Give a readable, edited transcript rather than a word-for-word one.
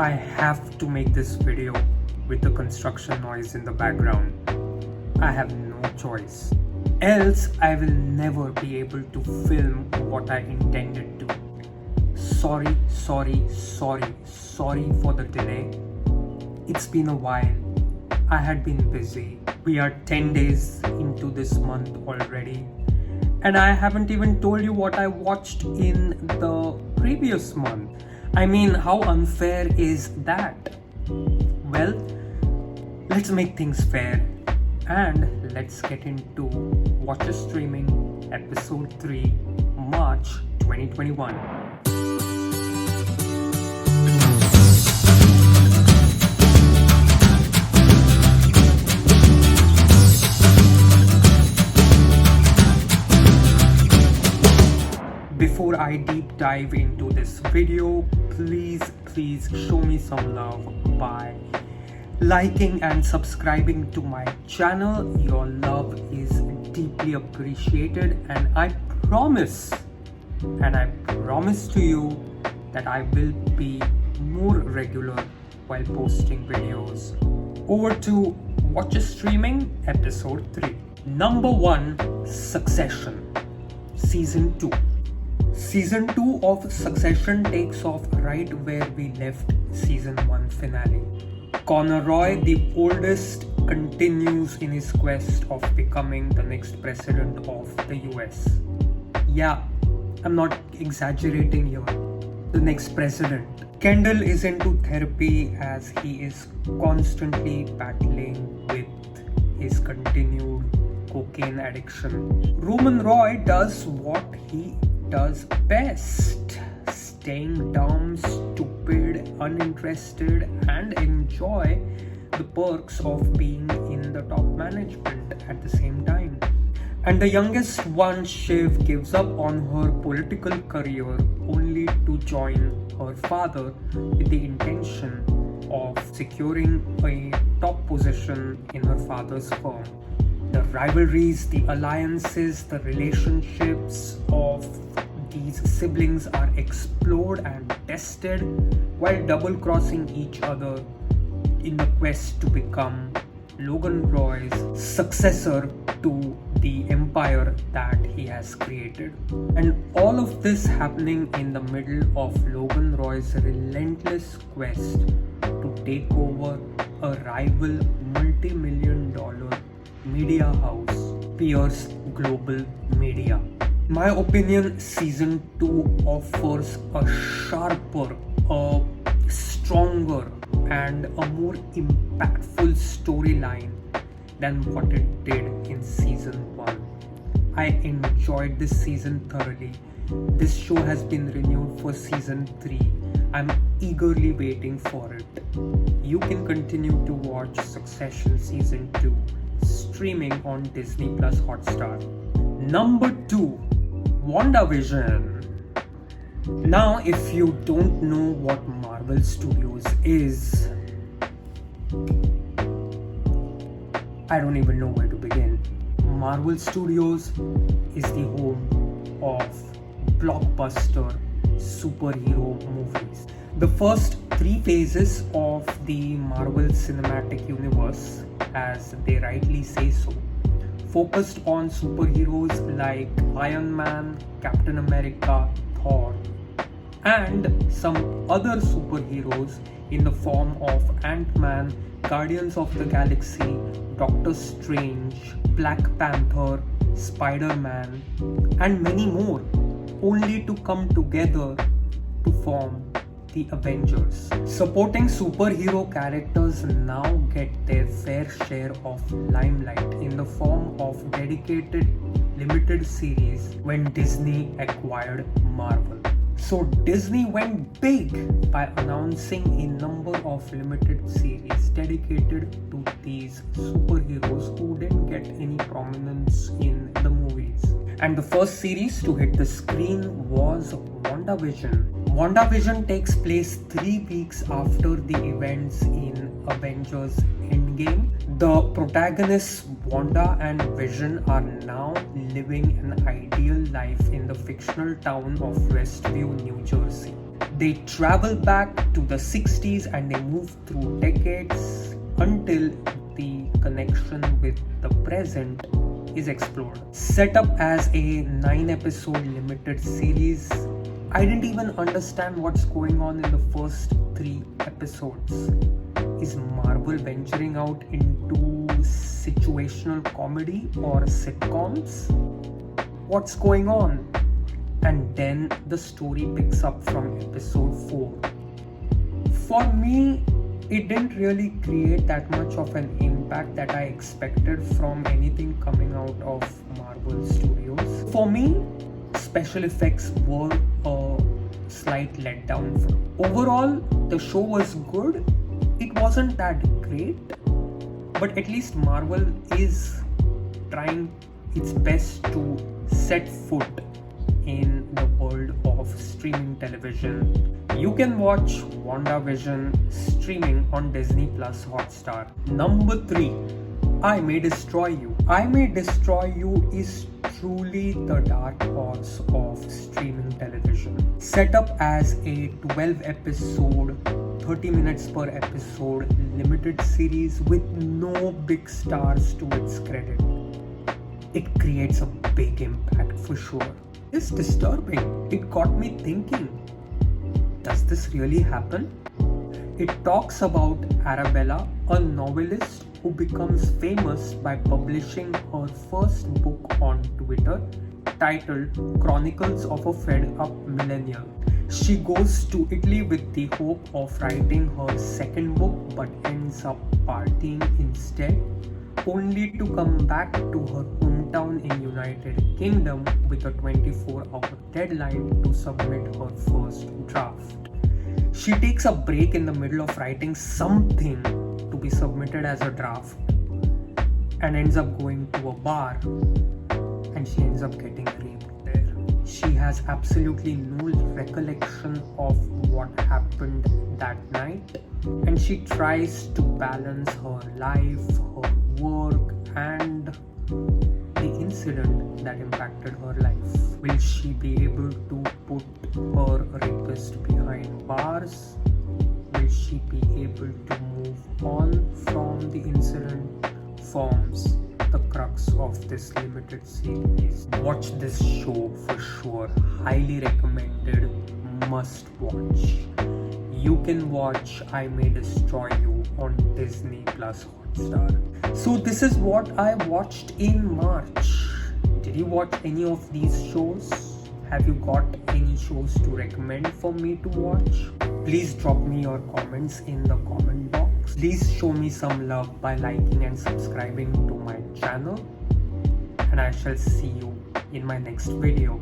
I have to make this video with the construction noise in the background. I have no choice. Else I will never be able to film what I intended to. Sorry for the delay. It's been a while. I had been busy. We are 10 days into this month already. And I haven't even told you what I watched in the previous month. I mean, how unfair is that? Well, let's make things fair. And let's get into Wat'cha Streaming Episode 3, March 2021. Before I deep dive into this video, please show me some love by liking and subscribing to my channel. Your love is deeply appreciated, and I promise to you that I will be more regular while posting videos. Over to Wat'cha Streaming Episode 3. Number 1, Succession Season 2. Season 2 of Succession takes off right where we left Season 1 finale. Connor Roy, the oldest, continues in his quest of becoming the next president of the US. Yeah, I'm not exaggerating here. The next president. Kendall is into therapy as he is constantly battling with his continued cocaine addiction. Roman Roy does what he does best: staying dumb, stupid, uninterested, and enjoy the perks of being in the top management at the same time. And the youngest one, Shiv, gives up on her political career only to join her father with the intention of securing a top position in her father's firm. The rivalries, the alliances, the relationships of these siblings are explored and tested while double-crossing each other in the quest to become Logan Roy's successor to the empire that he has created. And all of this happening in the middle of Logan Roy's relentless quest to take over a rival multi-million-dollar media house, Pierce Global Media. My opinion, Season 2 offers a sharper, a stronger, and a more impactful storyline than what it did in Season 1. I enjoyed this season thoroughly. This show has been renewed for Season 3. I'm eagerly waiting for it. You can continue to watch Succession Season 2 streaming on Disney Plus Hotstar. Number 2, Wanda Vision. Now, if you don't know what Marvel Studios is, I don't even know where to begin. Marvel Studios is the home of blockbuster superhero movies. The first 3 phases of the Marvel Cinematic Universe, as they rightly say so, focused on superheroes like Iron Man, Captain America, Thor, and some other superheroes in the form of Ant-Man, Guardians of the Galaxy, Doctor Strange, Black Panther, Spider-Man, and many more, only to come together to form the Avengers. Supporting superhero characters now get their fair share of limelight in the form of dedicated limited series when Disney acquired Marvel. So Disney went big by announcing a number of limited series dedicated to these superheroes who didn't get any prominence in the movies. And the first series to hit the screen was Wanda Vision. Wanda Vision takes place 3 weeks after the events in Avengers Endgame. The protagonists Wanda and Vision are now living an ideal life in the fictional town of Westview, New Jersey. They travel back to the 60s and they move through decades until the connection with the present is explored. Set up as a 9-episode limited series, I didn't even understand what's going on in the first 3 episodes. Is Marvel venturing out into situational comedy or sitcoms? What's going on? And then the story picks up from episode 4. For me, it didn't really create that much of an impact that I expected from anything coming out of Marvel Studios. For me, special effects were a slight letdown. Overall, the show was good. It wasn't that great, but at least Marvel is trying its best to set foot in the world of streaming television. You can watch Wanda Vision streaming on Disney Plus Hotstar. Number 3, I May Destroy You. I May Destroy You is truly the dark horse of streaming television. Set up as a 12-episode, 30 minutes per episode limited series with no big stars to its credit, it creates a big impact for sure. It's disturbing. It got me thinking, does this really happen? It talks about Arabella, a novelist who becomes famous by publishing her first book on Twitter titled Chronicles of a Fed Up Millennial. She goes to Italy with the hope of writing her second book but ends up partying instead, only to come back to her hometown in United Kingdom with a 24-hour deadline to submit her first draft. She takes a break in the middle of writing something to be submitted as a draft and ends up going to a bar, and she ends up getting raped there. She has absolutely no recollection of what happened that night, and she tries to balance her life, her work, and the incident that impacted her life. Will she be able to put her rapist behind bars? Will she be able to move on from the incident? Forms the crux of this limited series. Watch this show for sure. Highly recommended. Must watch. You can watch I May Destroy You on Disney Plus Hotstar. So this is what I watched in March. Did you watch any of these shows? Have you got any shows to recommend for me to watch? Please drop me your comments in the comment box. Please show me some love by liking and subscribing to my channel. And I shall see you in my next video.